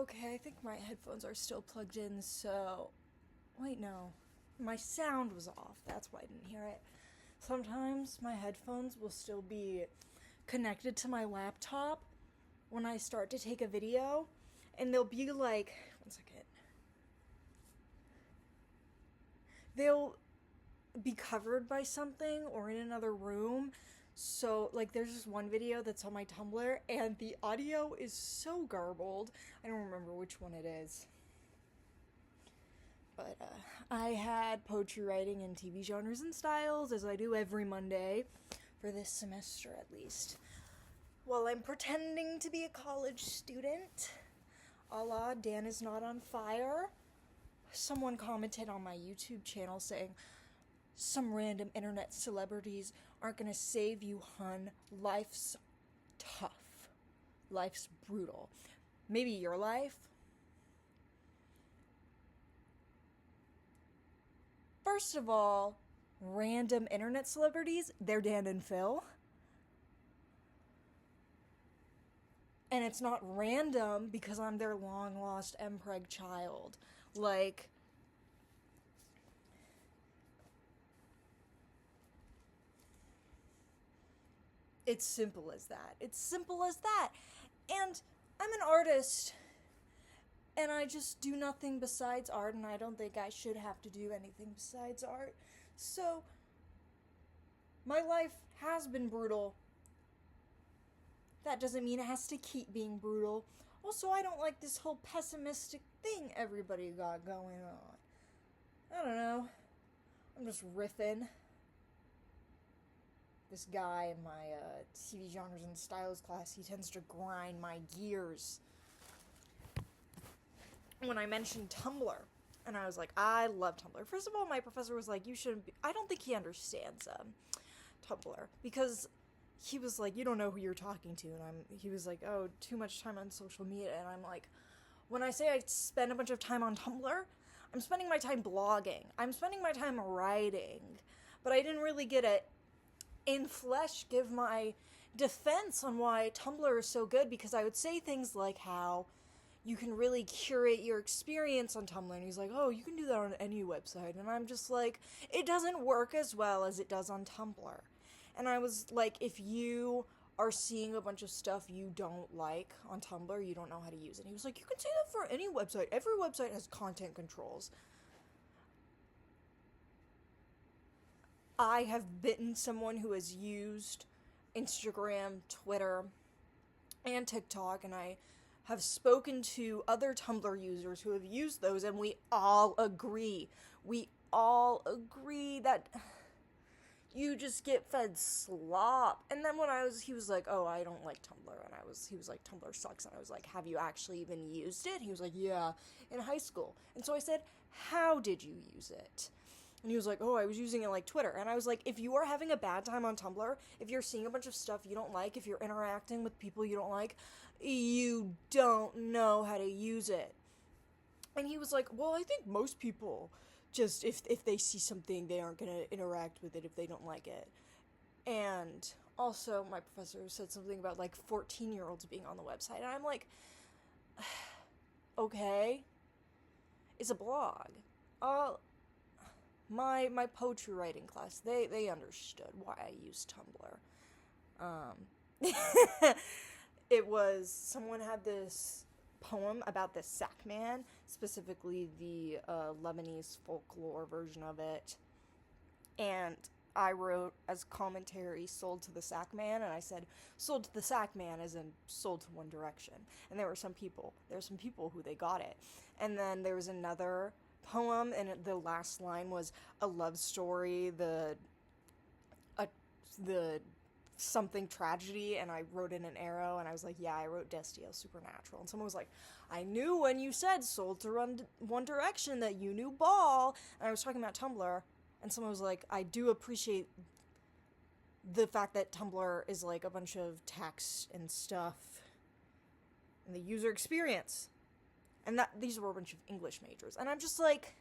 Okay, I think my headphones are still plugged in, so. Wait, no. My sound was off. That's why I didn't hear it. Sometimes my headphones will still be connected to my laptop when I start to take a video, and they'll be like. One second. They'll be covered by something or in another room. So, like, there's this one video that's on my Tumblr, and the audio is so garbled. I don't remember which one it is. But I had poetry writing in TV genres and styles, as I do every Monday, for this semester at least. While I'm pretending to be a college student, a la Dan is not on fire, someone commented on my YouTube channel saying, some random internet celebrities aren't gonna save you, hun. Life's tough. Life's brutal. Maybe your life? First of all, random internet celebrities, they're Dan and Phil. And it's not random because I'm their long-lost MPreg child. Like, it's simple as that. It's simple as that. And I'm an artist, and I just do nothing besides art, and I don't think I should have to do anything besides art. So, my life has been brutal. That doesn't mean it has to keep being brutal. Also, I don't like this whole pessimistic thing everybody got going on. I don't know. I'm just riffing. This guy in my TV genres and styles class, he tends to grind my gears. When I mentioned Tumblr, and I was like, I love Tumblr. First of all, my professor was like, you shouldn't be. I don't think he understands Tumblr, because he was like, you don't know who you're talking to, and he was like, oh, too much time on social media, and I'm like, when I say I spend a bunch of time on Tumblr, I'm spending my time blogging, I'm spending my time writing, but I didn't really get it in flesh give my defense on why Tumblr is so good, because I would say things like how you can really curate your experience on Tumblr, and he's like, oh, you can do that on any website, and I'm just like, it doesn't work as well as it does on Tumblr. And I was like, if you are seeing a bunch of stuff you don't like on Tumblr, you don't know how to use it. And he was like, you can say that for any website. Every website has content controls. I have been someone who has used Instagram, Twitter, and TikTok, and I have spoken to other Tumblr users who have used those, and we all agree. We all agree that you just get fed slop. And then he was like, oh, I don't like Tumblr, and he was like, Tumblr sucks, and I was like, have you actually even used it? He was like, yeah, in high school. And so I said, how did you use it? And he was like, oh, I was using it like Twitter. And I was like, if you are having a bad time on Tumblr, if you're seeing a bunch of stuff you don't like, if you're interacting with people you don't like, you don't know how to use it. And he was like, well, I think most people just, if they see something, they aren't going to interact with it if they don't like it. And also, my professor said something about, like, 14-year-olds being on the website. And I'm like, okay, it's a blog. My poetry writing class, they understood why I used Tumblr. It was, someone had this poem about the Sack Man, specifically the Lebanese folklore version of it, and I wrote as commentary, sold to the Sack Man, and I said, sold to the Sack Man as in sold to One Direction. And there were some people who they got it. And then there was another poem, and the last line was a love story, the something tragedy, and I wrote in an arrow, and I was like, yeah, I wrote Destiel Supernatural. And someone was like, I knew when you said sold to One Direction that you knew Ball. And I was talking about Tumblr, and someone was like, I do appreciate the fact that Tumblr is like a bunch of text and stuff and the user experience, and that these were a bunch of English majors. And I'm just like,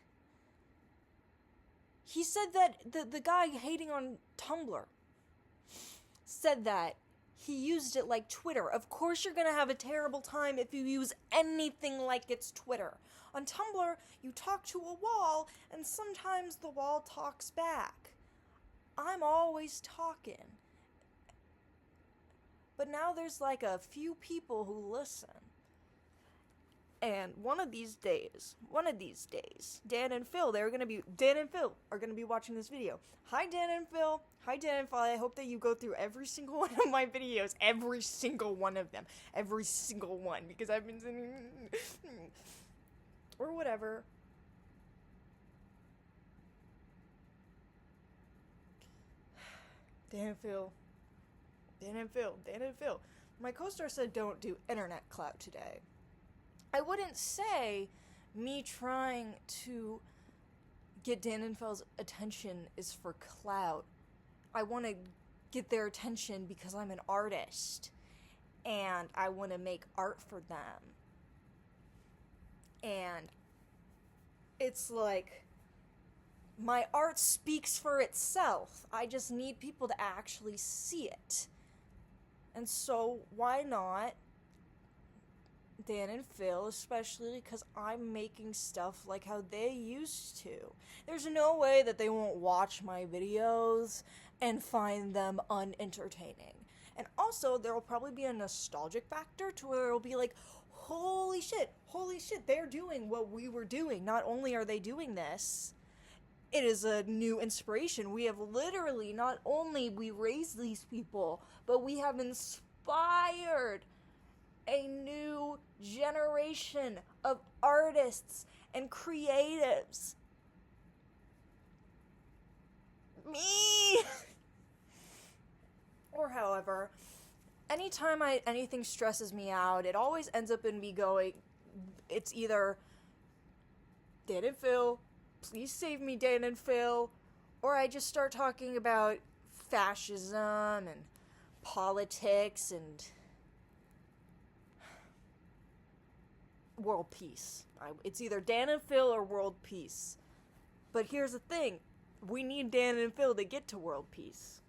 he said that the guy hating on Tumblr said that he used it like Twitter. Of course you're gonna have a terrible time if you use anything like it's Twitter. On Tumblr, you talk to a wall, and sometimes the wall talks back. I'm always talking. But now there's like a few people who listen. And one of these days, Dan and Phil are gonna be watching this video. Hi Dan and Phil. I hope that you go through every single one of my videos. Every single one of them. Every single one. Because I've been sending... or whatever. Dan and Phil. My co-star said don't do internet clout today. I wouldn't say me trying to get Dan and Phil's attention is for clout. I want to get their attention because I'm an artist and I want to make art for them. And it's like my art speaks for itself. I just need people to actually see it. And so why not Dan and Phil, especially because I'm making stuff like how they used to. There's no way that they won't watch my videos and find them unentertaining. And also, there will probably be a nostalgic factor to where it'll be like, holy shit, they're doing what we were doing. Not only are they doing this, it is a new inspiration. We have literally, not only we raised these people, but we have inspired a new generation of artists and creatives. Me! Or however, anytime anything stresses me out, it always ends up in me going, it's either Dan and Phil, please save me Dan and Phil, or I just start talking about fascism and politics and world peace. It's either Dan and Phil or world peace. But here's the thing. We need Dan and Phil to get to world peace.